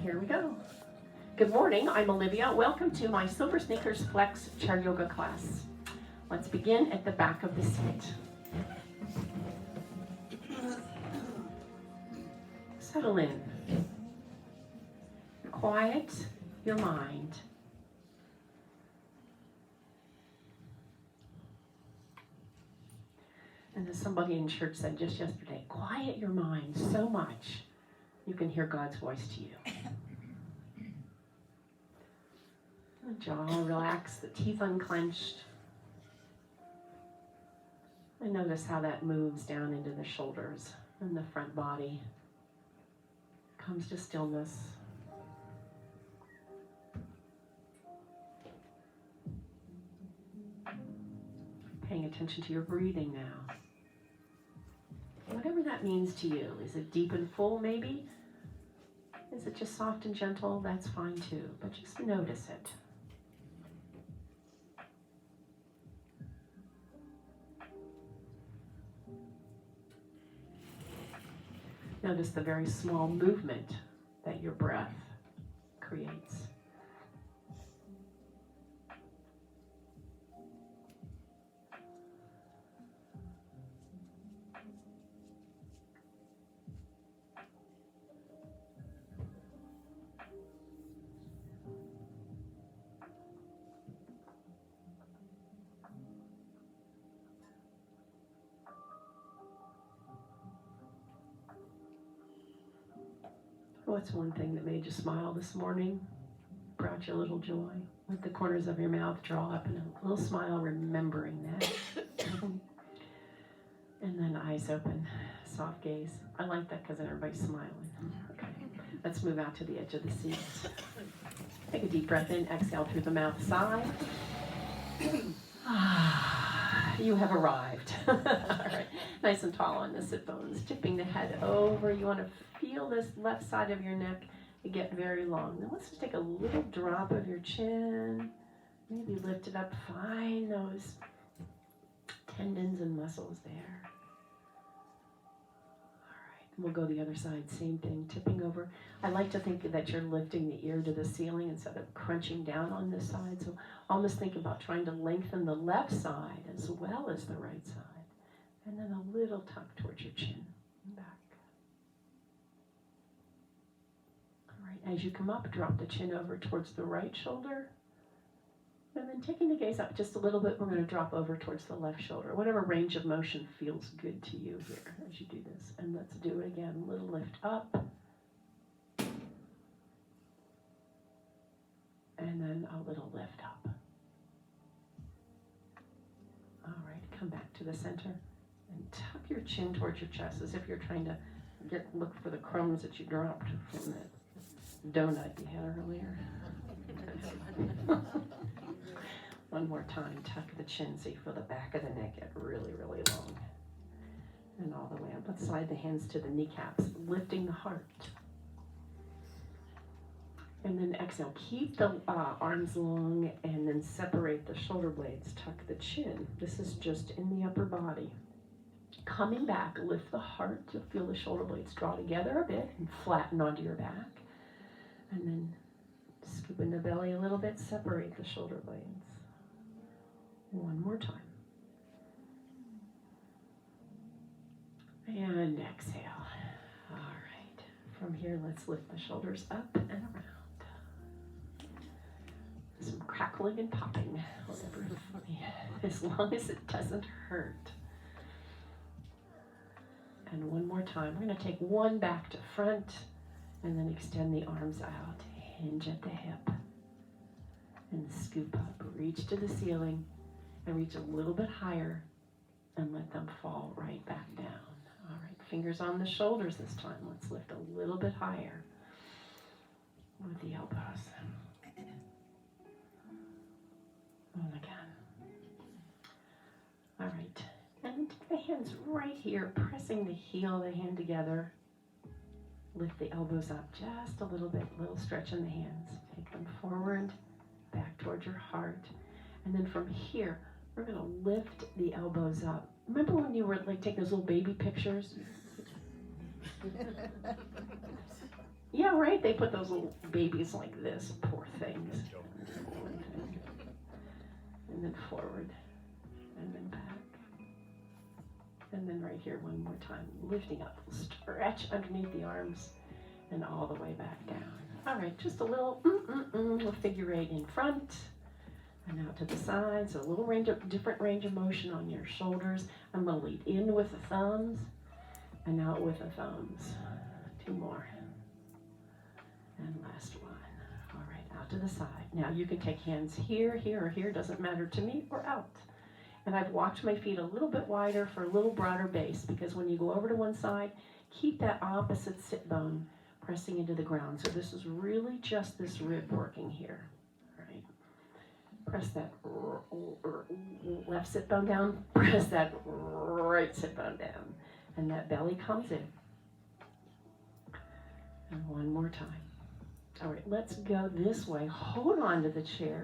Here we go. Good morning, I'm Olivia. Welcome to my SilverSneakers Flex Chair Yoga class. Let's begin at the back of the seat. Settle in. Quiet your mind. And as somebody in church said just yesterday, quiet your mind so much you can hear God's voice to you. The jaw relaxed, the teeth unclenched. And notice how that moves down into the shoulders and the front body. Comes to stillness. Paying attention to your breathing now. Whatever that means to you. Is it deep and full, maybe? Is it just soft and gentle? That's fine too, but just notice it. Notice the very small movement that your breath creates. What's one thing that made you smile this morning? Brought you a little joy? Let the corners of your mouth draw up in a little smile, remembering that. And then eyes open, soft gaze. I like that because everybody's smiling. Okay. Let's move out to the edge of the seat. Take a deep breath in, exhale through the mouth, sigh. You have arrived. All right. Nice and tall on the sit bones, tipping the head over. You want to feel this left side of your neck get very long. Now let's just take a little drop of your chin. Maybe lift it up. Find those tendons and muscles there. All right. We'll go the other side. Same thing, tipping over. I like to think that you're lifting the ear to the ceiling instead of crunching down on this side. So almost think about trying to lengthen the left side as well as the right side. And then a little tuck towards your chin and back. All right, as you come up, drop the chin over towards the right shoulder. And then taking the gaze up just a little bit, we're going to drop over towards the left shoulder. Whatever range of motion feels good to you here as you do this. And let's do it again. A little lift up. And then a little lift up. All right, come back to the center and tuck your chin towards your chest as if you're trying to look for the crumbs that you dropped from that donut you had earlier. One more time, tuck the chin so you feel the back of the neck get really, really long. And all the way up. Let's slide the hands to the kneecaps, lifting the heart. And then exhale, keep the arms long and then separate the shoulder blades, tuck the chin. This is just in the upper body. Coming back, lift the heart to feel the shoulder blades draw together a bit and flatten onto your back. And then scoop in the belly a little bit, separate the shoulder blades. One more time. And exhale. All right. From here, let's lift the shoulders up and around. Some crackling and popping, whatever, as long as it doesn't hurt. And one more time. We're going to take one back to front and then extend the arms out. Hinge at the hip. And scoop up. Reach to the ceiling and reach a little bit higher and let them fall right back down. All right, fingers on the shoulders this time. Let's lift a little bit higher with the elbows. And again. All right, and take the hands right here, pressing the heel of the hand together. Lift the elbows up just a little bit, little stretch in the hands. Take them forward, back towards your heart. And then from here, we're going to lift the elbows up. Remember when you were like taking those little baby pictures? Yeah, right? They put those little babies like this, poor things. And then forward, and then back. And then right here one more time, lifting up, stretch underneath the arms, and all the way back down. All right, just a little figure eight in front, and out to the side. So a little different range of motion on your shoulders. I'm gonna lead in with the thumbs, and out with the thumbs. 2 more. And last one. All right, out to the side. Now you can take hands here, here, or here, doesn't matter to me, or out. And I've walked my feet a little bit wider for a little broader base, because when you go over to one side, keep that opposite sit bone pressing into the ground. So this is really just this rib working here, right? Press that left sit bone down, press that right sit bone down, and that belly comes in. And one more time. All right, let's go this way. Hold on to the chair.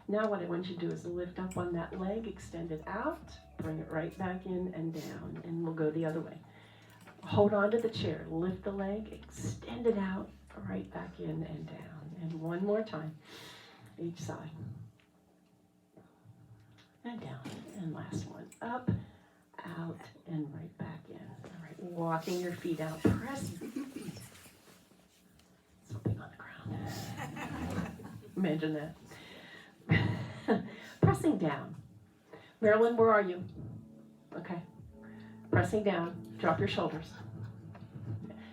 Now what I want you to do is lift up on that leg, extend it out, bring it right back in and down, and we'll go the other way. Hold on to the chair, lift the leg, extend it out, right back in and down. And one more time, each side. And down, and last one, up, out, and right back in. All right, walking your feet out, press. Something on the ground. Imagine that. Pressing down. Marilyn, where are you? Okay. Pressing down. Drop your shoulders.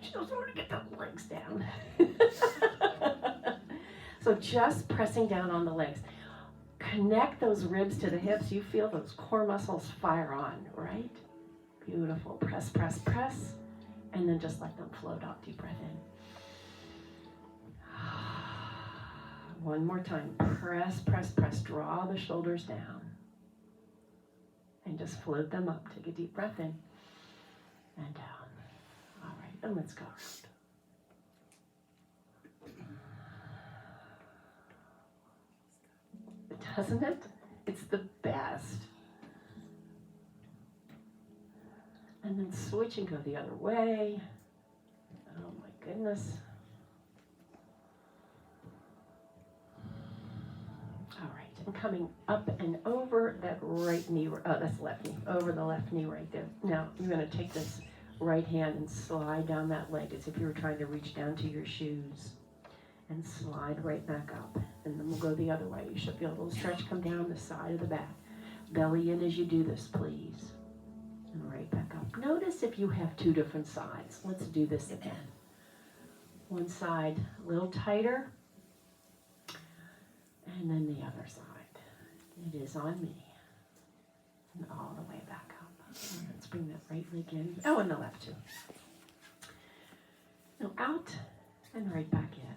She knows where to get those legs down. So just pressing down on the legs. Connect those ribs to the hips. You feel those core muscles fire on, right? Beautiful. Press, press, press. And then just let them float out. Deep breath in. One more time. Press, press, press. Draw the shoulders down. And just float them up. Take a deep breath in. And down. All right, and let's go around. Doesn't it? It's the best. And then switch and go the other way. Oh my goodness. All right, and coming up and over that right knee, that's left knee, over the left knee right there. Now, you're gonna take this right hand and slide down that leg as if you were trying to reach down to your shoes. And slide right back up. And then we'll go the other way. You should feel a little stretch come down the side of the back. Belly in as you do this, please. And right back up. Notice if you have 2 different sides. Let's do this again. One side a little tighter. And then the other side. It is on me. And all the way back up. Let's bring that right leg in. Oh, and the left too. Now out and right back in.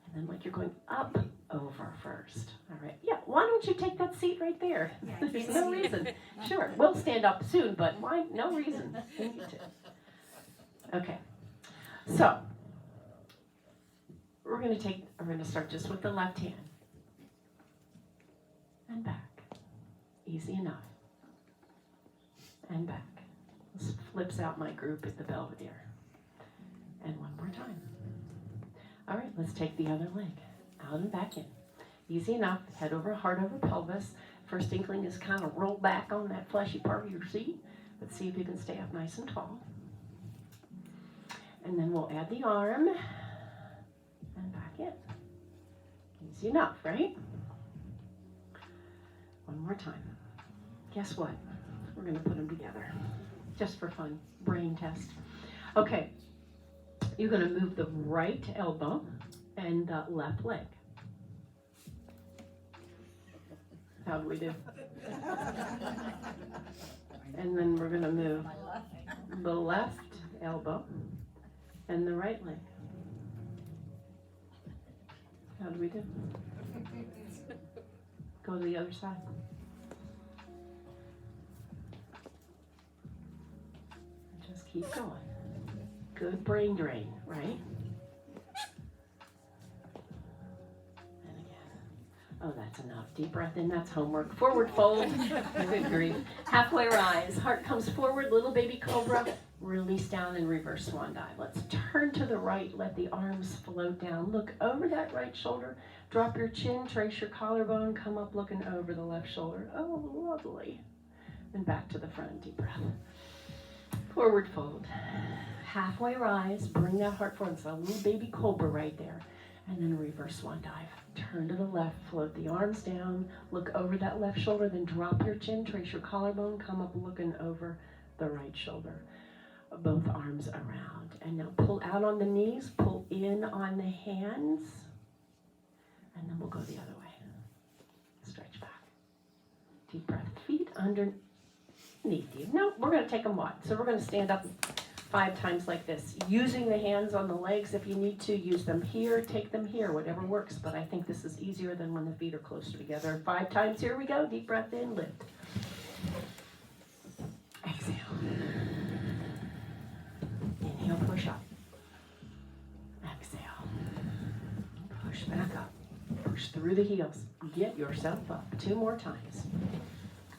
And then like you're going up over first. All right. Yeah, why don't you take that seat right there? Yeah, there's no reason. Sure, we'll stand up soon, but why? No reason. We need to. Okay. So, we're going to start just with the left hand. And back. Easy enough. And back. This flips out my group at the Belvedere. And one more time. All right, let's take the other leg. Out and back in. Easy enough. Head over, heart over pelvis. First inkling is kind of roll back on that fleshy part of your seat. Let's see if you can stay up nice and tall. And then we'll add the arm. And back in. Easy enough, right? One more time. Guess what? We're going to put them together. Just for fun. Brain test. Okay. You're going to move the right elbow and the left leg. How do we do? And then we're going to move the left elbow and the right leg. How do we do? Go to the other side. Just keep going. Good brain drain, right? And again. Oh, that's enough. Deep breath in, that's homework. Forward fold. Good grief. Halfway rise. Heart comes forward, little baby cobra. Release down and reverse swan dive. Let's turn to the right, let the arms float down. Look over that right shoulder, drop your chin, trace your collarbone, come up looking over the left shoulder. Oh, lovely. And back to the front, deep breath. Forward fold. Halfway rise, bring that heart forward. It's a little baby cobra right there. And then reverse swan dive. Turn to the left, float the arms down, look over that left shoulder, then drop your chin, trace your collarbone, come up looking over the right shoulder. Both arms around. And now pull out on the knees, pull in on the hands, and then we'll go the other way. Stretch back. Deep breath. Feet underneath you. No, we're going to take them wide. So we're going to stand up 5 times like this, using the hands on the legs. If you need to, use them here, take them here, whatever works. But I think this is easier than when the feet are closer together. 5 times. Here we go. Deep breath in, lift. Exhale. Inhale, push up. Exhale. Push back up. Push through the heels. Get yourself up. 2 more times.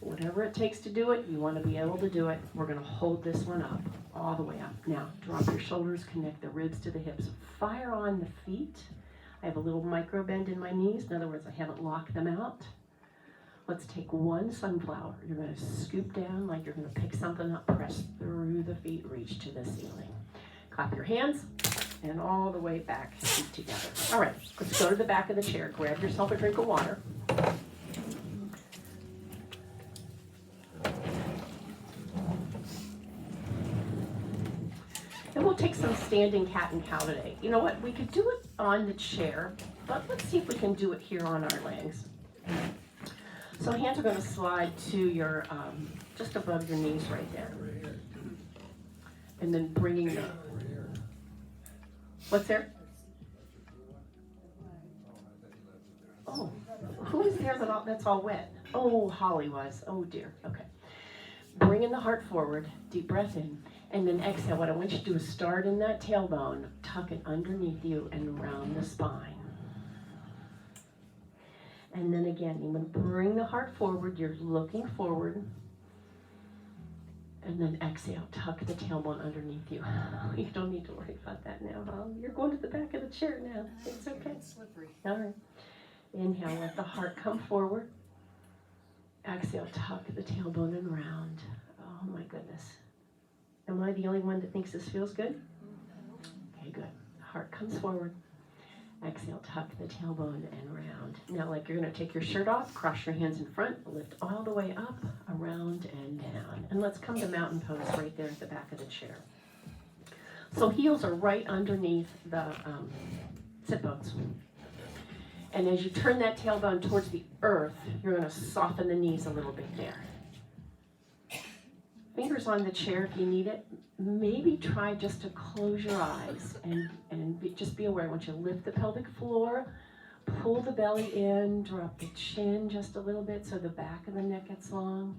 Whatever it takes to do it, you want to be able to do it. We're going to hold this one up, all the way up. Now, drop your shoulders, connect the ribs to the hips. Fire on the feet. I have a little micro bend in my knees. In other words, I haven't locked them out. Let's take 1 sunflower. You're going to scoop down like you're going to pick something up, press through the feet, reach to the ceiling. Clap your hands, and all the way back, feet together. All right, let's go to the back of the chair. Grab yourself a drink of water. And we'll take some standing cat and cow today. You know what? We could do it on the chair, but let's see if we can do it here on our legs. So hands are going to slide to your, just above your knees right there. And then bringing the, what's there? Oh, who is there that's all wet? Oh, Holly was. Oh dear. Okay. Bringing the heart forward, deep breath in, and then exhale. What I want you to do is start in that tailbone, tuck it underneath you and around the spine. And then again, you're going to bring the heart forward. You're looking forward. And then exhale, tuck the tailbone underneath you. You don't need to worry about that now, huh? You're going to the back of the chair now. It's okay. It's slippery. All right. Inhale, let the heart come forward. Exhale, tuck the tailbone and round. Oh my goodness. Am I the only one that thinks this feels good? Okay, good. Heart comes forward. Exhale, tuck the tailbone and round. Now, like you're going to take your shirt off, cross your hands in front, lift all the way up, around, and down. And let's come to mountain pose right there at the back of the chair. So heels are right underneath the sit bones. And as you turn that tailbone towards the earth, you're going to soften the knees a little bit there. Fingers on the chair if you need it. Maybe try just to close your eyes and just be aware. Once you lift the pelvic floor, pull the belly in, drop the chin just a little bit so the back of the neck gets long.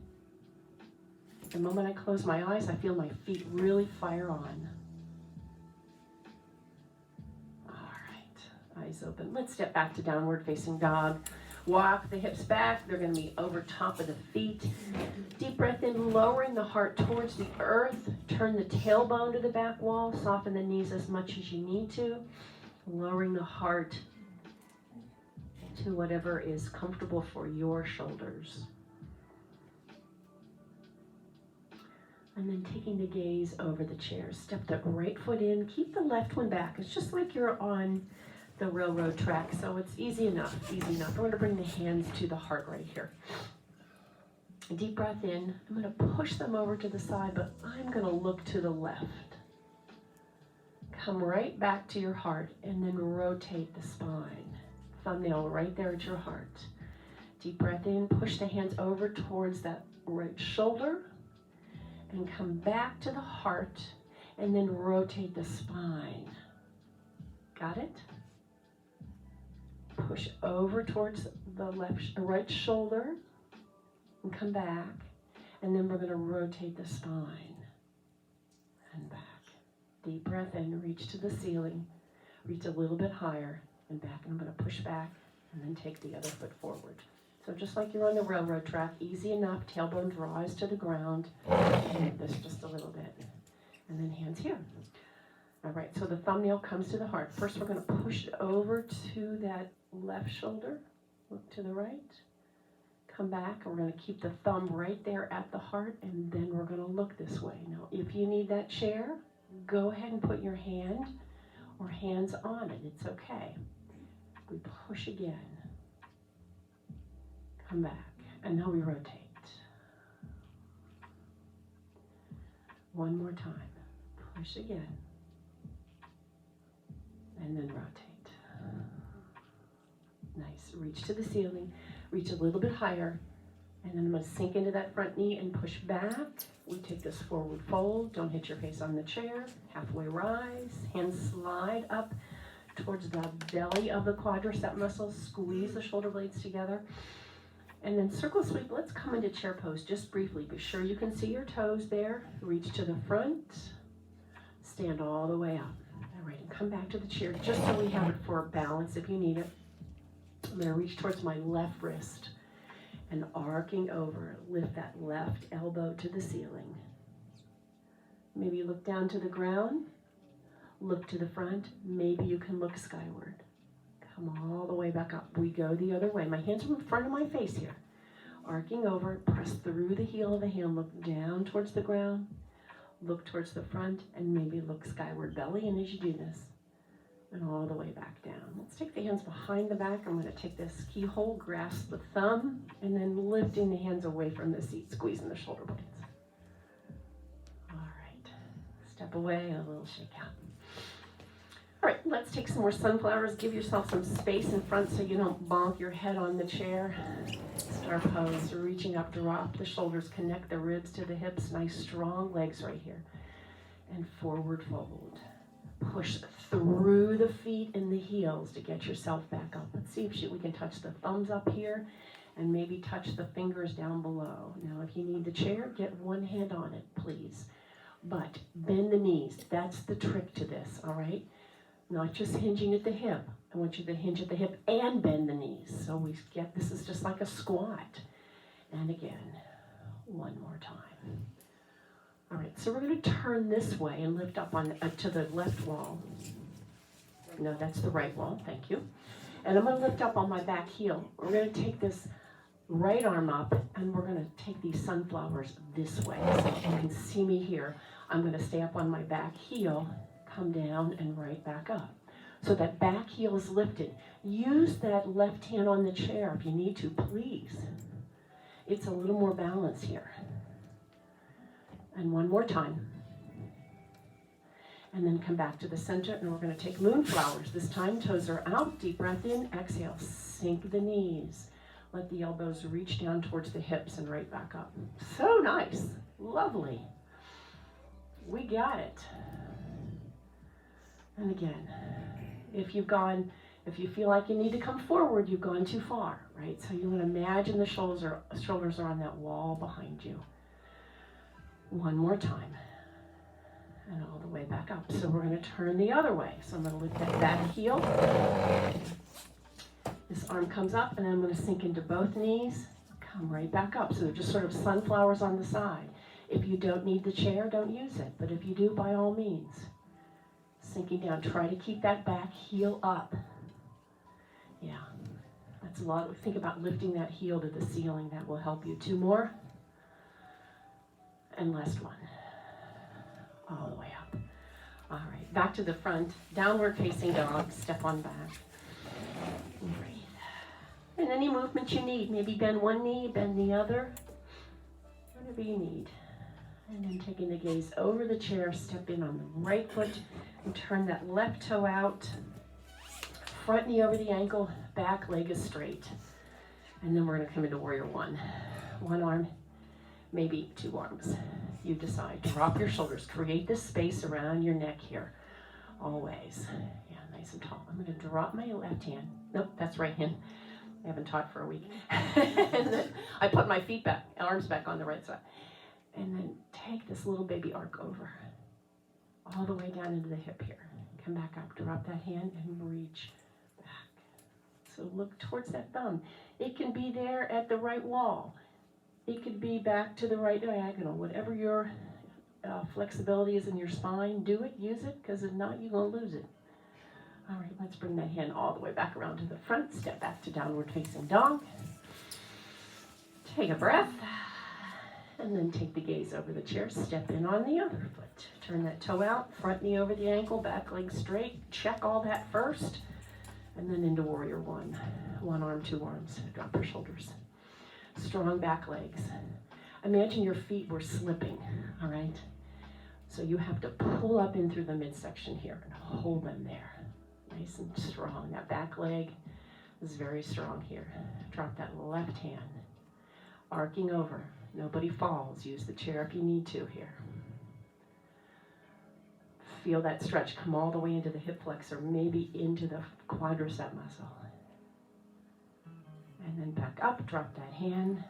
The moment I close my eyes, I feel my feet really fire on. All right, eyes open. Let's step back to downward facing dog. Walk the hips back. They're going to be over top of the feet. Deep breath in, lowering the heart towards the earth. Turn the tailbone to the back wall. Soften the knees as much as you need to. Lowering the heart to whatever is comfortable for your shoulders. And then taking the gaze over the chair. Step the right foot in. Keep the left one back. It's just like you're on the railroad track, so it's easy enough, easy enough. We're going to bring the hands to the heart right here. Deep breath in. I'm going to push them over to the side, but I'm going to look to the left. Come right back to your heart, and then rotate the spine. Thumbnail right there at your heart. Deep breath in. Push the hands over towards that right shoulder, and come back to the heart, and then rotate the spine. Got it? Push over towards the right shoulder and come back. And then we're going to rotate the spine and back. Deep breath in, reach to the ceiling, reach a little bit higher and back. And I'm going to push back and then take the other foot forward. So just like you're on the railroad track, easy enough. Tailbone draws to the ground. Move this just a little bit. And then hands here. All right, so the thumbnail comes to the heart. First, we're going to push it over to that left shoulder. Look to the right. Come back, and we're going to keep the thumb right there at the heart, and then we're going to look this way. Now, if you need that chair, go ahead and put your hand or hands on it. It's okay. We push again. Come back, and now we rotate. One more time. Push again. And then rotate. Nice. Reach to the ceiling. Reach a little bit higher. And then I'm going to sink into that front knee and push back. We take this forward fold. Don't hit your face on the chair. Halfway rise. Hands slide up towards the belly of the quadricep muscles. Squeeze the shoulder blades together. And then circle sweep. Let's come into chair pose just briefly. Be sure you can see your toes there. Reach to the front. Stand all the way up. All right, and come back to the chair just so we have it for balance if you need it. I'm going to reach towards my left wrist and arcing over. Lift that left elbow to the ceiling. Maybe look down to the ground. Look to the front. Maybe you can look skyward. Come all the way back up. We go the other way. My hands are in front of my face here. Arcing over, press through the heel of the hand. Look down towards the ground. Look towards the front, and maybe look skyward. Belly in as you do this. And all the way back down. Let's take the hands behind the back. I'm going to take this keyhole, grasp the thumb, and then lifting the hands away from the seat, squeezing the shoulder blades. All right. Step away, a little shake out. All right, let's take some more sunflowers. Give yourself some space in front so you don't bonk your head on the chair. Star pose, reaching up, drop the shoulders, connect the ribs to the hips. Nice strong legs right here. And forward fold. Push through the feet and the heels to get yourself back up. Let's see if we can touch the thumbs up here and maybe touch the fingers down below. Now, if you need the chair, get one hand on it, please. But bend the knees. That's the trick to this, all right? Not just hinging at the hip. I want you to hinge at the hip and bend the knees. So we get, this is just like a squat. And again, one more time. All right, so we're going to turn this way and lift up on to the left wall. No, that's the right wall, thank you. And I'm going to lift up on my back heel. We're going to take this right arm up, and we're going to take these sunflowers this way. So you can see me here. I'm going to stay up on my back heel, come down, and right back up. So that back heel is lifted. Use that left hand on the chair if you need to, please. It's a little more balance here. And one more time. And then come back to the center, and we're going to take moonflowers. This time, toes are out. Deep breath in. Exhale. Sink the knees. Let the elbows reach down towards the hips and right back up. So nice. Lovely. We got it. And again, if you feel like you need to come forward, you've gone too far, right? So you want to imagine the shoulders are on that wall behind you. One more time. And all the way back up. So we're going to turn the other way. So I'm going to lift that back heel. This arm comes up, and then I'm going to sink into both knees. Come right back up. So they're just sort of sunflowers on the side. If you don't need the chair, don't use it. But if you do, by all means. Sinking down. Try to keep that back heel up. Yeah. That's a lot. Think about lifting that heel to the ceiling. That will help you. Two more. And last one. All the way up. All right, back to the front. Downward facing dog. Step on back. Breathe. And any movement you need. Maybe bend one knee, bend the other. Whatever you need. And then taking the gaze over the chair, step in on the right foot and turn that left toe out. Front knee over the ankle, back leg is straight. And then we're going to come into warrior one. One arm, maybe two arms. You decide. Drop your shoulders. Create this space around your neck here. Always. Yeah, nice and tall. I'm going to drop my left hand. Nope, that's right hand. I haven't taught for a week. And then I put my feet back, arms back on the right side. And then take this little baby arc over. All the way down into the hip here. Come back up. Drop that hand and reach back. So look towards that thumb. It can be there at the right wall. It could be back to the right diagonal, whatever your flexibility is in your spine, do it, use it, because if not, you're going to lose it. All right, let's bring that hand all the way back around to the front. Step back to downward facing dog. Take a breath. And then take the gaze over the chair. Step in on the other foot. Turn that toe out, front knee over the ankle, back leg straight. Check all that first. And then into warrior one. One arm, two arms. Drop your shoulders. Strong back legs. Imagine your feet were slipping, all right? So you have to pull up in through the midsection here and hold them there. Nice and strong. That back leg is very strong here. Drop that left hand. Arcing over. Nobody falls. Use the chair if you need to here. Feel that stretch. Come all the way into the hip flexor, maybe into the quadricep muscle. And then back up. Drop that hand.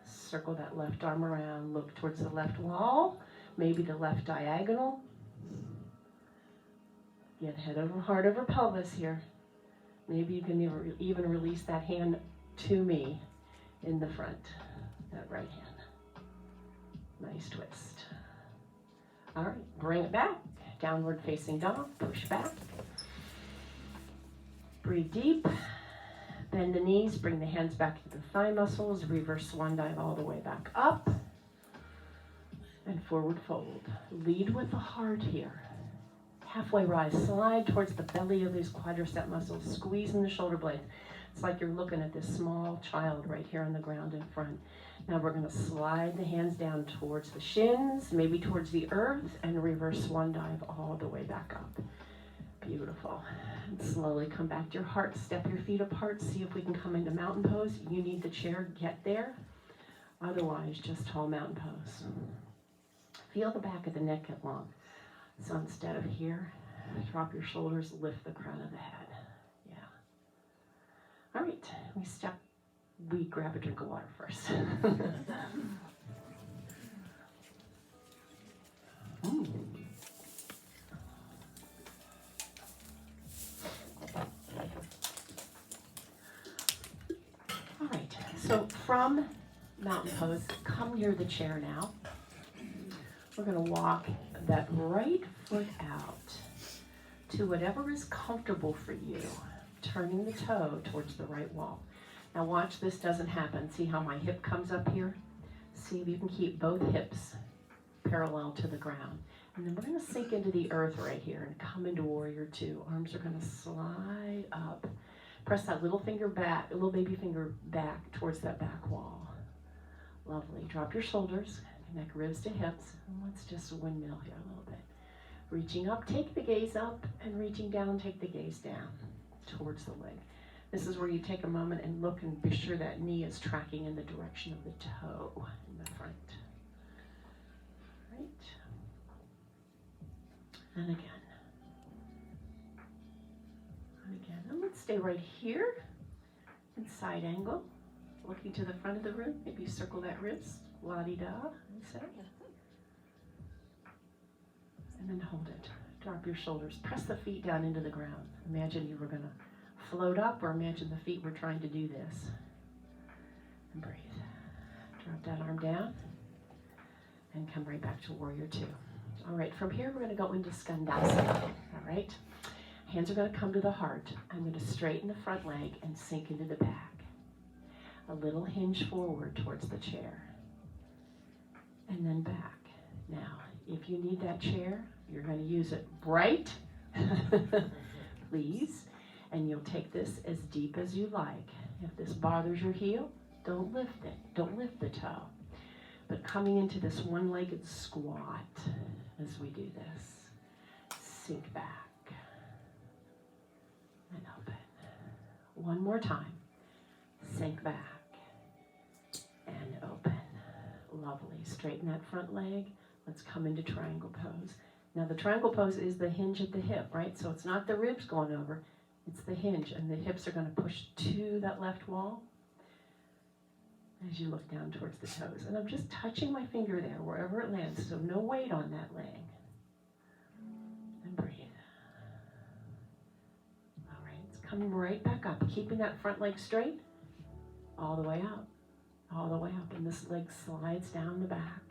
Circle that left arm around. Look towards the left wall. Maybe the left diagonal. Get head over heart over pelvis here. Maybe you can even release that hand to me in the front. That right hand. Nice twist. All right, bring it back. Downward facing dog. Push back. Breathe deep. Bend the knees. Bring the hands back to the thigh muscles. Reverse swan dive all the way back up. And forward fold. Lead with the heart here. Halfway rise. Slide towards the belly of these quadricep muscles. Squeezing the shoulder blades. It's like you're looking at this small child right here on the ground in front. Now we're going to slide the hands down towards the shins, maybe towards the earth, and reverse swan dive all the way back up. Beautiful. And slowly come back to your heart. Step your feet apart. See if we can come into mountain pose. You need the chair. Get there. Otherwise, just tall mountain pose. Feel the back of the neck get long. So instead of here, drop your shoulders, lift the crown of the head. Yeah. All right. We grab a drink of water first. All right, so from mountain pose, come near the chair now. We're going to walk that right foot out to whatever is comfortable for you, turning the toe towards the right wall. Now watch this doesn't happen. See how my hip comes up here? See if you can keep both hips parallel to the ground. And then we're going to sink into the earth right here and come into warrior two. Arms are going to slide up. Press that little finger back, little baby finger back towards that back wall. Lovely. Drop your shoulders, connect ribs to hips. And let's just windmill here a little bit. Reaching up, take the gaze up, and reaching down, take the gaze down towards the leg. This is where you take a moment and look and be sure that knee is tracking in the direction of the toe in the front. Right. And again. And again. And let's stay right here in side angle. Looking to the front of the room. Maybe circle that ribs. La-di-da. And then hold it. Drop your shoulders. Press the feet down into the ground. Imagine you were going to float up, or imagine the feet were trying to do this. And breathe. Drop that arm down. And come right back to warrior two. All right, from here we're going to go into skandasana. All right. Hands are going to come to the heart. I'm going to straighten the front leg and sink into the back. A little hinge forward towards the chair. And then back. Now, if you need that chair, you're going to use it right. Please. And you'll take this as deep as you like. If this bothers your heel, don't lift it. Don't lift the toe. But coming into this one-legged squat as we do this. Sink back. And open. One more time. Sink back. And open. Lovely. Straighten that front leg. Let's come into triangle pose. Now the triangle pose is the hinge at the hip, right? So it's not the ribs going over. It's the hinge, and the hips are going to push to that left wall as you look down towards the toes. And I'm just touching my finger there, wherever it lands, so no weight on that leg. And breathe. All right, it's coming right back up, keeping that front leg straight, all the way out, all the way up, and this leg slides down the back.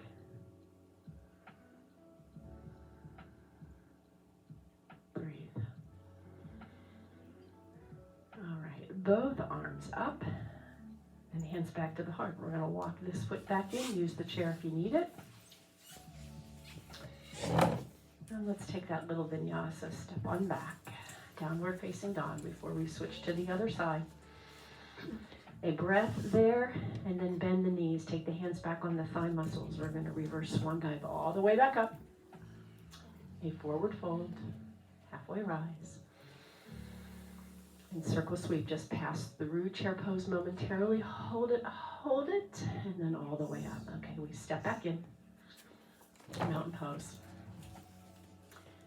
both arms up and hands back to the heart. We're going to walk this foot back in. Use the chair if you need it. And let's take that little vinyasa step on back. Downward facing dog before we switch to the other side. A breath there, and then bend the knees. Take the hands back on the thigh muscles. We're going to reverse swan dive all the way back up. A forward fold, halfway rise. And circle sweep, just pass through chair pose momentarily. Hold it, and then all the way up. Okay, we step back in. Mountain pose.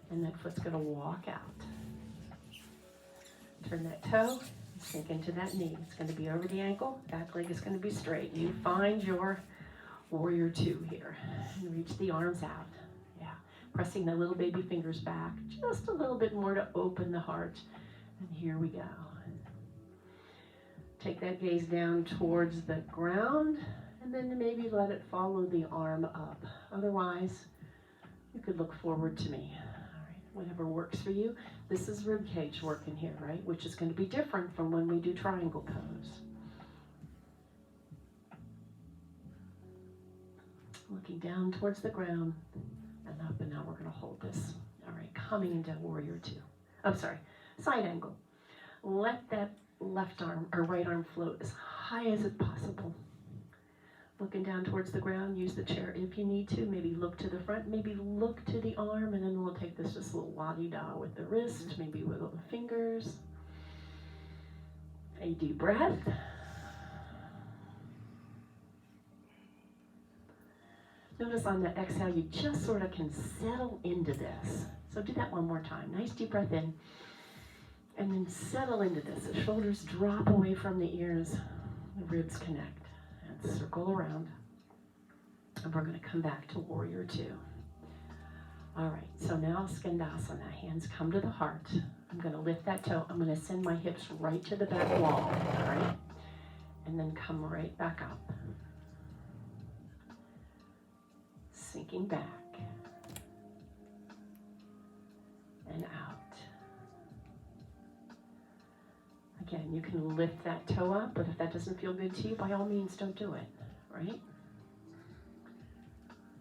And that foot's going to walk out. Turn that toe, sink into that knee. It's going to be over the ankle. Back leg is going to be straight. You find your warrior two here. And reach the arms out. Yeah. Pressing the little baby fingers back just a little bit more to open the heart. And here we go. Take that gaze down towards the ground. And then maybe let it follow the arm up. Otherwise, you could look forward to me. Whatever works for you. This is rib cage work in here, right? Which is going to be different from when we do triangle pose. Looking down towards the ground and up, and now we're going to hold this. All right, coming into warrior two. I'm sorry, side angle. Let that left arm or right arm float as high as it's possible. Looking down towards the ground, use the chair if you need to. Maybe look to the front, maybe look to the arm, and then we'll take this just a little la-di-da with the wrist, maybe wiggle the fingers. A deep breath. Notice on the exhale, you just sort of can settle into this. So do that one more time. Nice deep breath in, and then settle into this. The shoulders drop away from the ears, the ribs connect. Circle around, and we're going to come back to warrior two. All right, so now skandasana. Hands come to the heart. I'm going to lift that toe. I'm going to send my hips right to the back wall, all right? And then come right back up. Sinking back and out. Again, you can lift that toe up, but if that doesn't feel good to you, by all means, don't do it, right?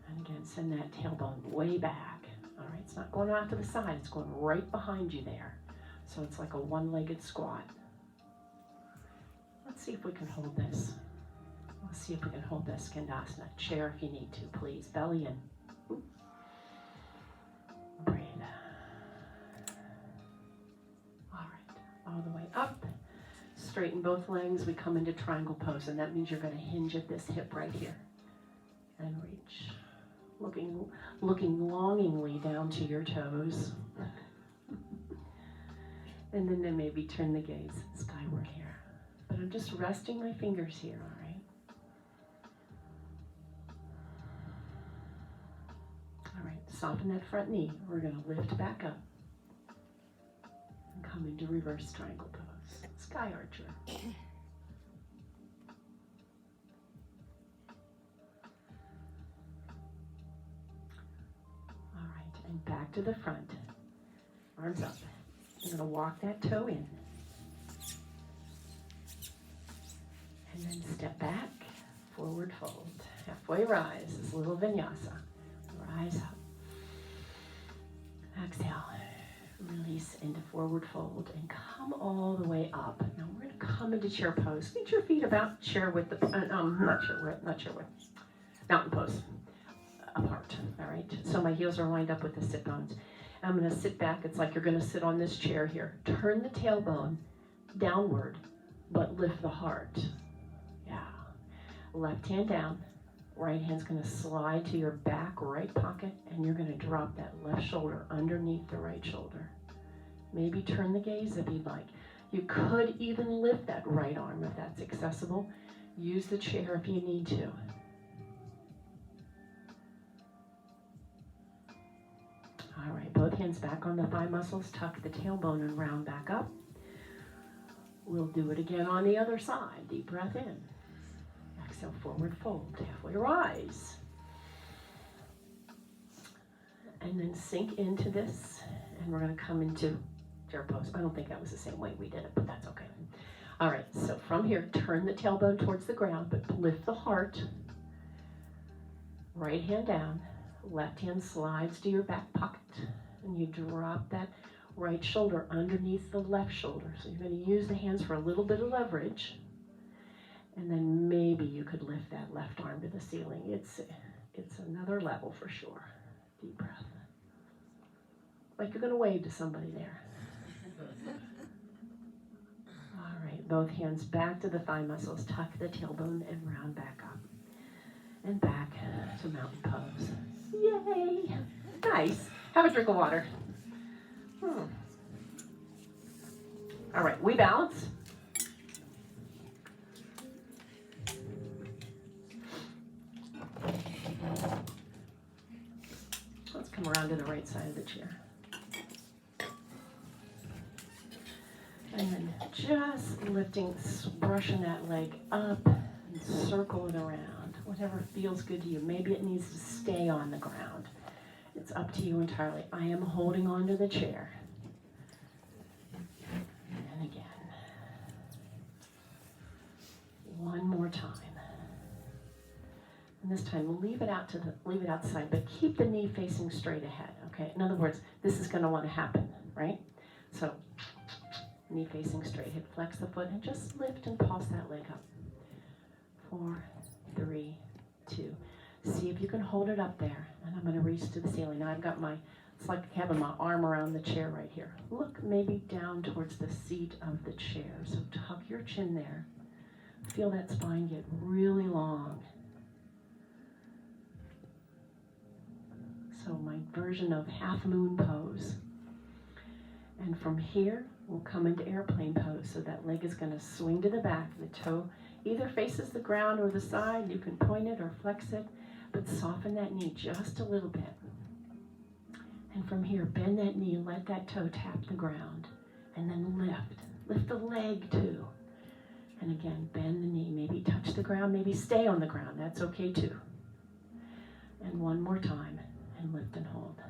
And again, send that tailbone way back. All right, it's not going out to the side, it's going right behind you there. So it's like a one-legged squat. Let's see if we can hold this. Let's see if we can hold this skandasana. Chair if you need to, please. Belly in. Breathe. All right, all the way up. Straighten both legs. We come into triangle pose, and that means you're going to hinge at this hip right here. And reach. Looking longingly down to your toes. And then maybe turn the gaze skyward here. But I'm just resting my fingers here, all right? All right, soften that front knee. We're going to lift back up. And come into reverse triangle pose. Sky archer. All right, and back to the front. Arms up. You're going to walk that toe in. And then step back, forward fold. Halfway rise, this little vinyasa. Rise up. Exhale. Release into forward fold and come all the way up. Now we're going to come into chair pose. Get your feet about chair width, not chair width, mountain pose, apart, all right? So my heels are lined up with the sit bones. I'm going to sit back. It's like you're going to sit on this chair here. Turn the tailbone downward, but lift the heart. Yeah. Left hand down. Right hand's going to slide to your back right pocket, and you're going to drop that left shoulder underneath the right shoulder. Maybe turn the gaze if you'd like. You could even lift that right arm if that's accessible. Use the chair if you need to. All right, both hands back on the thigh muscles. Tuck the tailbone and round back up. We'll do it again on the other side. Deep breath in. Exhale, forward fold, halfway rise. And then sink into this, and we're going to come into chair pose. I don't think that was the same way we did it, but that's okay. All right, so from here, turn the tailbone towards the ground, but lift the heart. Right hand down, left hand slides to your back pocket, and you drop that right shoulder underneath the left shoulder. So you're going to use the hands for a little bit of leverage, and then maybe you could lift that left arm to the ceiling. It's another level for sure. Deep breath. Like you're going to wave to somebody there. All right, both hands back to the thigh muscles. Tuck the tailbone and round back up. And back to mountain pose. Yay! Nice. Have a drink of water. All right, we balance. Let's come around to the right side of the chair. And then just lifting, brushing that leg up and circle it around. Whatever feels good to you. Maybe it needs to stay on the ground. It's up to you entirely. I am holding on to the chair. And again. One more time. And this time, leave it outside, but keep the knee facing straight ahead. Okay. In other words, this is going to want to happen, right? So, knee facing straight. Hip flex the foot and just lift and pulse that leg up. 4, 3, 2. See if you can hold it up there. And I'm going to reach to the ceiling. Now I've got it's like having my arm around the chair right here. Look maybe down towards the seat of the chair. So tuck your chin there. Feel that spine get really long. So my version of half moon pose. And from here, we'll come into airplane pose. So that leg is going to swing to the back. The toe either faces the ground or the side. You can point it or flex it, but soften that knee just a little bit. And from here, bend that knee, let that toe tap the ground, and then lift. Lift the leg too. And again, bend the knee, maybe touch the ground, maybe stay on the ground. That's okay too. And one more time, and lift and hold.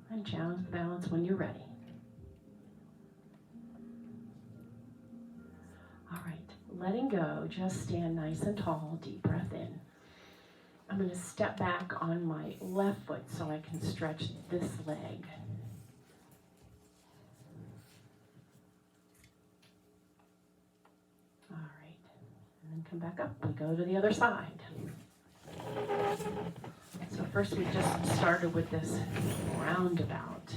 And challenge the balance when you're ready. All right, letting go, just stand nice and tall, deep breath in. I'm going to step back on my left foot so I can stretch this leg. All right, and then come back up. We go to the other side. So first we just started with this roundabout.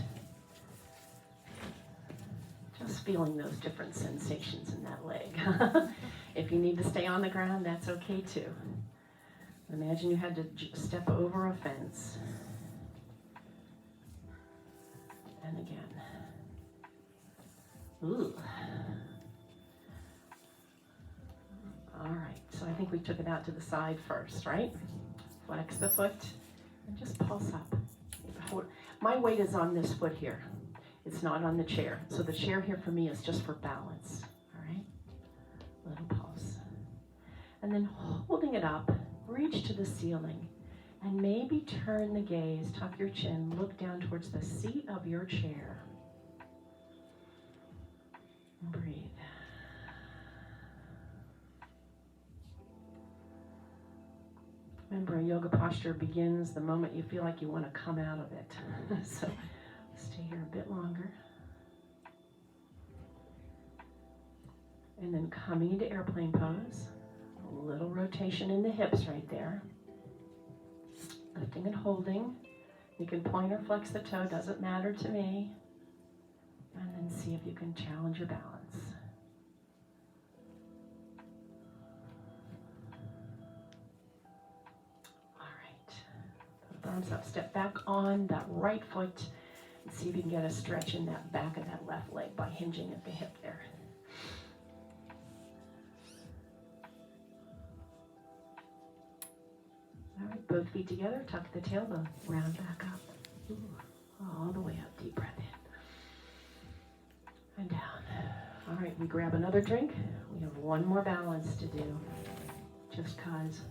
Just feeling those different sensations in that leg. If you need to stay on the ground, that's okay too. Imagine you had to step over a fence. And again. Ooh. All right, so I think we took it out to the side first, right? Flex the foot and just pulse up. My weight is on this foot here. It's not on the chair. So the chair here for me is just for balance, all right? Little pulse. And then holding it up, reach to the ceiling and maybe turn the gaze, tuck your chin, look down towards the seat of your chair. Breathe. Remember, a yoga posture begins the moment you feel like you want to come out of it. So stay here a bit longer. And then coming into airplane pose. A little rotation in the hips right there. Lifting and holding. You can point or flex the toe, doesn't matter to me. And then see if you can challenge your balance. Arms up, step back on that right foot and see if you can get a stretch in that back of that left leg by hinging at the hip there. All right, both feet together, tuck the tailbone, round back up. Ooh, all the way up, deep breath in. And down. All right, we grab another drink. We have one more balance to do, just cause.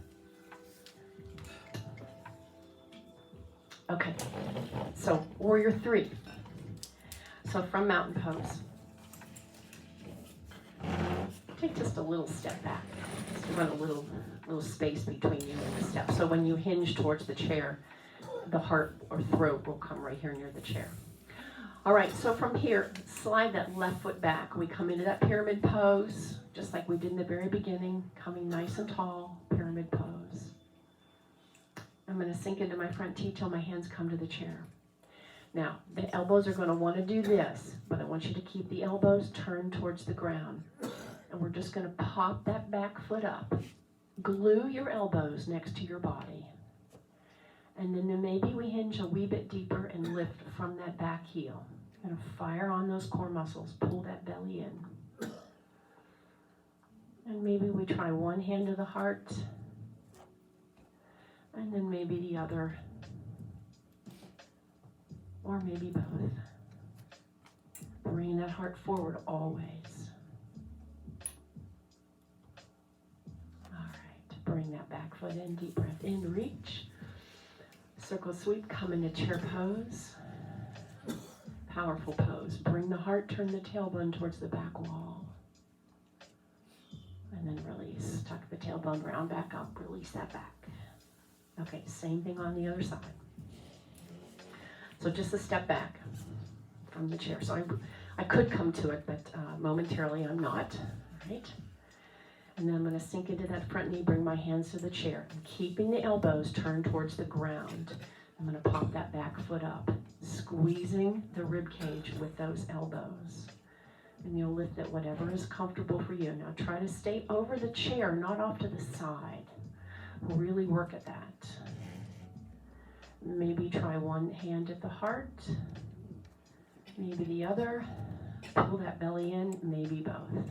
Okay, so warrior 3. So from mountain pose, take just a little step back. Just run a little space between you and the step. So when you hinge towards the chair, the heart or throat will come right here near the chair. All right, so from here, slide that left foot back. We come into that pyramid pose, just like we did in the very beginning, coming nice and tall, pyramid pose. I'm going to sink into my front teeth till my hands come to the chair. Now, the elbows are going to want to do this, but I want you to keep the elbows turned towards the ground. And we're just going to pop that back foot up. Glue your elbows next to your body. And then maybe we hinge a wee bit deeper and lift from that back heel. We're going to fire on those core muscles. Pull that belly in. And maybe we try one hand to the heart. And then maybe the other. Or maybe both. Bring that heart forward always. All right. Bring that back foot in. Deep breath in. Reach. Circle sweep. Come into chair pose. Powerful pose. Bring the heart. Turn the tailbone towards the back wall. And then release. Tuck the tailbone round back up. Release that back. Okay. Same thing on the other side. So just a step back from the chair. So I could come to it, but momentarily I'm not. All right. And then I'm going to sink into that front knee, bring my hands to the chair. I'm keeping the elbows turned towards the ground. I'm going to pop that back foot up, squeezing the rib cage with those elbows. And you'll lift it whatever is comfortable for you. Now try to stay over the chair, not off to the side. Really work at that. Maybe try one hand at the heart, maybe the other. Pull that belly in, maybe both.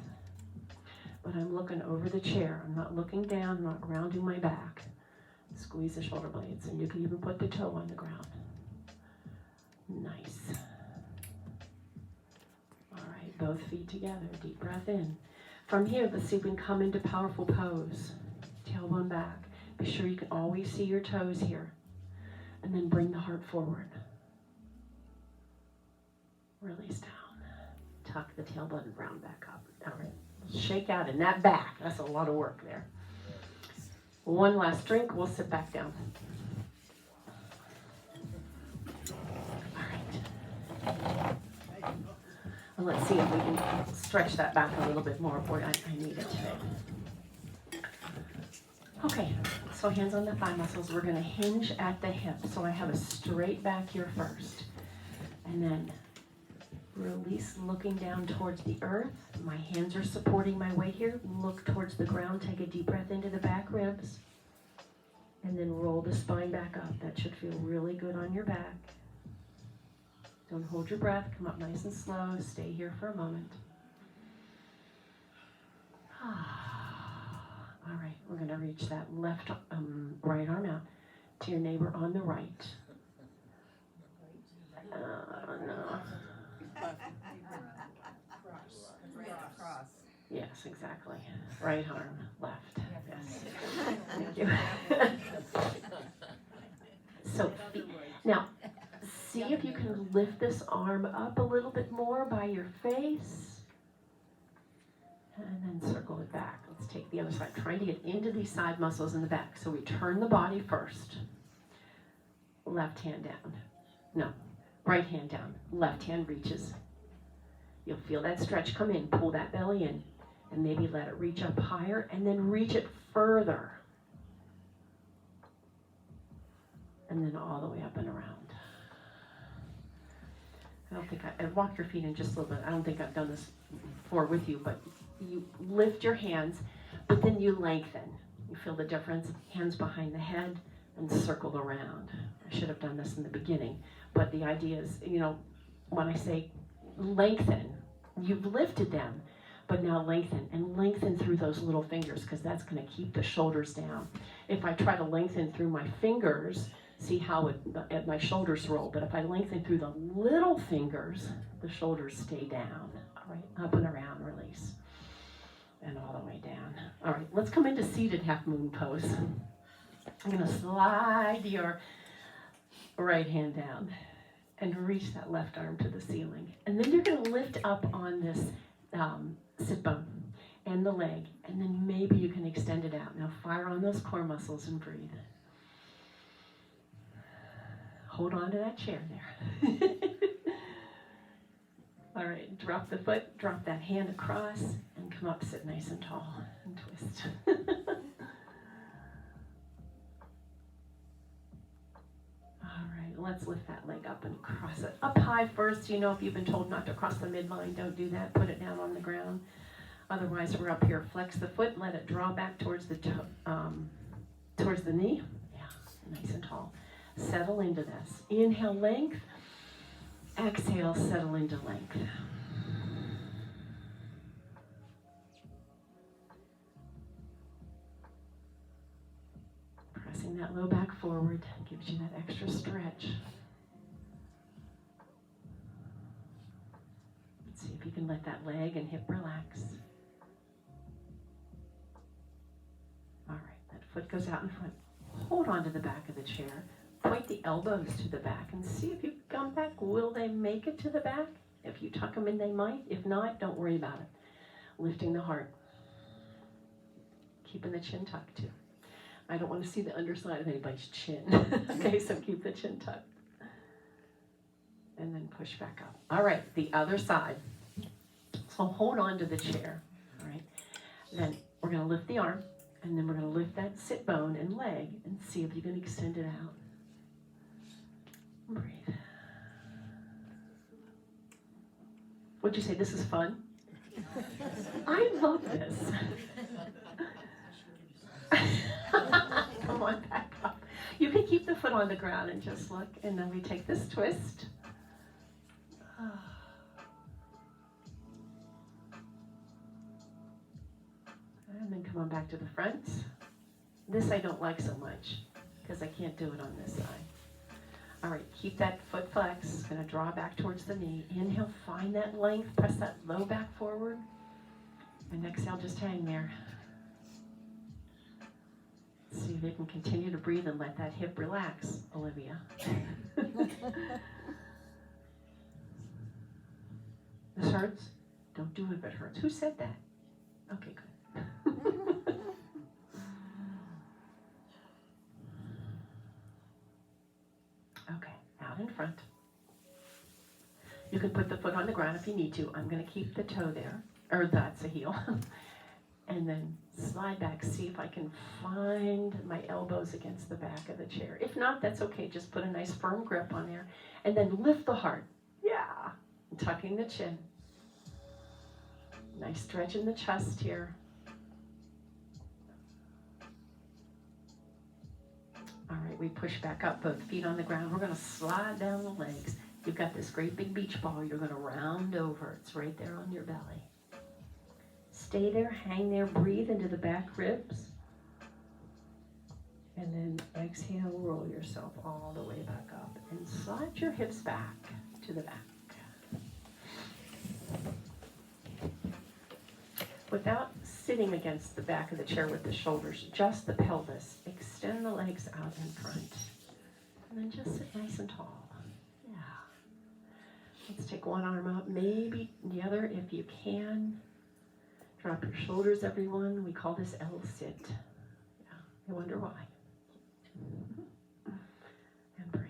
But I'm looking over the chair. I'm not looking down, I'm not grounding my back. Squeeze the shoulder blades, and you can even put the toe on the ground. Nice. All right, both feet together, deep breath in. From here, let's see if we can come into powerful pose. Tailbone back. Be sure you can always see your toes here. And then bring the heart forward. Release down. Tuck the tailbone and round back up. All right. Shake out in that back. That's a lot of work there. One last drink. We'll sit back down. All right. And let's see if we can stretch that back a little bit more. Boy, I need it today. Okay. So hands on the thigh muscles. We're going to hinge at the hip. So I have a straight back here first. And then release, looking down towards the earth. My hands are supporting my weight here. Look towards the ground. Take a deep breath into the back ribs. And then roll the spine back up. That should feel really good on your back. Don't hold your breath. Come up nice and slow. Stay here for a moment. All right, we're going to reach that right arm out to your neighbor on the right. No. Cross. Yes, exactly. Right arm, left. Yes. Thank you. So now, see if you can lift this arm up a little bit more by your face. And then circle it back. Let's take the other side. Trying to get into these side muscles in the back. So we turn the body first. Left hand down. No. Right hand down. Left hand reaches. You'll feel that stretch come in. Pull that belly in. And maybe let it reach up higher. And then reach it further. And then all the way up and around. I'd walk your feet in just a little bit. I don't think I've done this before with you, but you lift your hands, but then you lengthen. You feel the difference? Hands behind the head and circle around. I should have done this in the beginning, but the idea is, when I say lengthen, you've lifted them, but now lengthen, and lengthen through those little fingers, because that's going to keep the shoulders down. If I try to lengthen through my fingers, see how my shoulders roll, but if I lengthen through the little fingers, the shoulders stay down. All right, up and around, release. And all the way down. All right, let's come into seated half moon pose. I'm going to slide your right hand down and reach that left arm to the ceiling. And then you're going to lift up on this sit bone. and the leg, and then maybe you can extend it out. Now fire on those core muscles and breathe. Hold on to that chair there. All right, drop the foot, drop that hand across, and come up, sit nice and tall, and twist. All right, let's lift that leg up and cross it up high first. You know, if you've been told not to cross the midline, don't do that. Put it down on the ground. Otherwise, we're up here. Flex the foot, let it draw back towards the knee. Yeah, nice and tall. Settle into this. Inhale, length. Exhale, settle into length. Pressing that low back forward gives you that extra stretch. Let's see if you can let that leg and hip relax. All right, that foot goes out in front. Hold on to the back of the chair. Point the elbows to the back and see if you come back. Will they make it to the back? If you tuck them in, they might. If not, don't worry about it. Lifting the heart. Keeping the chin tucked too. I don't want to see the underside of anybody's chin. Okay, so keep the chin tucked. And then push back up. All right, the other side. So hold on to the chair. All right. Then we're going to lift the arm. And then we're going to lift that sit bone and leg and see if you can extend it out. Breathe. What'd you say? This is fun? I love this. Come on, back up. You can keep the foot on the ground and just look, and then we take this twist. And then come on back to the front. This I don't like so much because I can't do it on this side. All right, keep that foot flex. It's going to draw back towards the knee. Inhale, find that length. Press that low back forward. And exhale, just hang there. See if you can continue to breathe and let that hip relax, Olivia. This hurts? Don't do it if it hurts. Who said that? Okay, good. Okay, out in front. You can put the foot on the ground if you need to. I'm going to keep the toe there, or that's a heel. And then slide back, see if I can find my elbows against the back of the chair. If not, that's okay. Just put a nice firm grip on there. And then lift the heart. Yeah. Tucking the chin. Nice stretch in the chest here. All right, we push back up, both feet on the ground. We're going to slide down the legs. You've got this great big beach ball. You're going to round over. It's right there on your belly. Stay there, hang there, breathe into the back ribs. And then exhale, roll yourself all the way back up. And slide your hips back to the back. Without sitting against the back of the chair with the shoulders, just the pelvis. Extend the legs out in front. And then just sit nice and tall. Yeah. Let's take one arm up, maybe the other if you can. Drop your shoulders, everyone. We call this L-sit. Yeah, I wonder why. And breathe.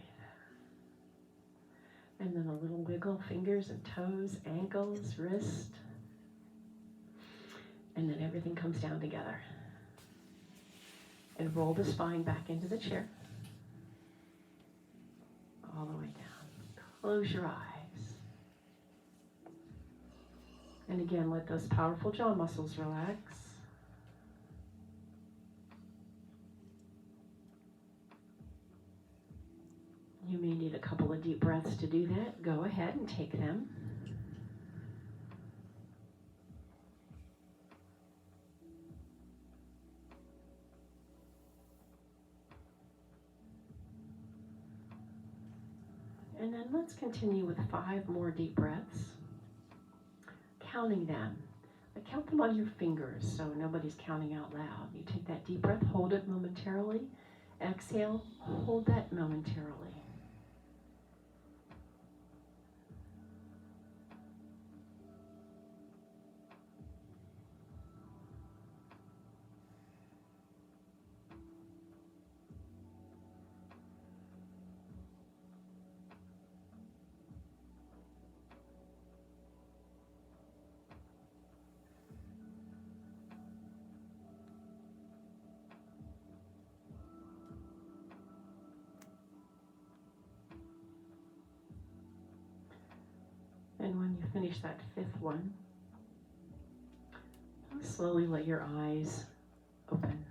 And then a little wiggle, fingers and toes, ankles, wrist. And then everything comes down together. And roll the spine back into the chair. All the way down. Close your eyes. And again, let those powerful jaw muscles relax. You may need a couple of deep breaths to do that. Go ahead and take them. And then let's continue with 5 more deep breaths. Counting them. I count them on your fingers so nobody's counting out loud. You take that deep breath, hold it momentarily. Exhale, hold that momentarily. finish that fifth one. Slowly let your eyes open.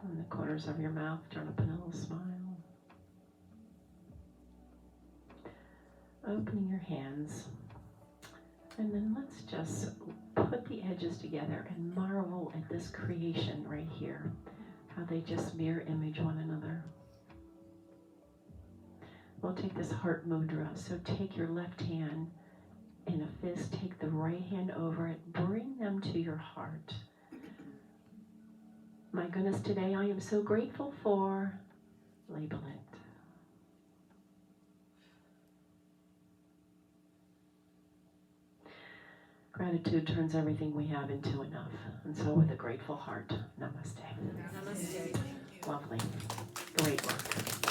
On the corners of your mouth, turn up in a little smile. Opening your hands. And then let's just put the edges together and marvel at this creation right here. How they just mirror image one another. We'll take this heart mudra. So take your left hand in a fist, take the right hand over it, bring them to your heart. My goodness, today I am so grateful for, label it. Gratitude turns everything we have into enough. And so with a grateful heart, namaste. Namaste. Lovely. Great work.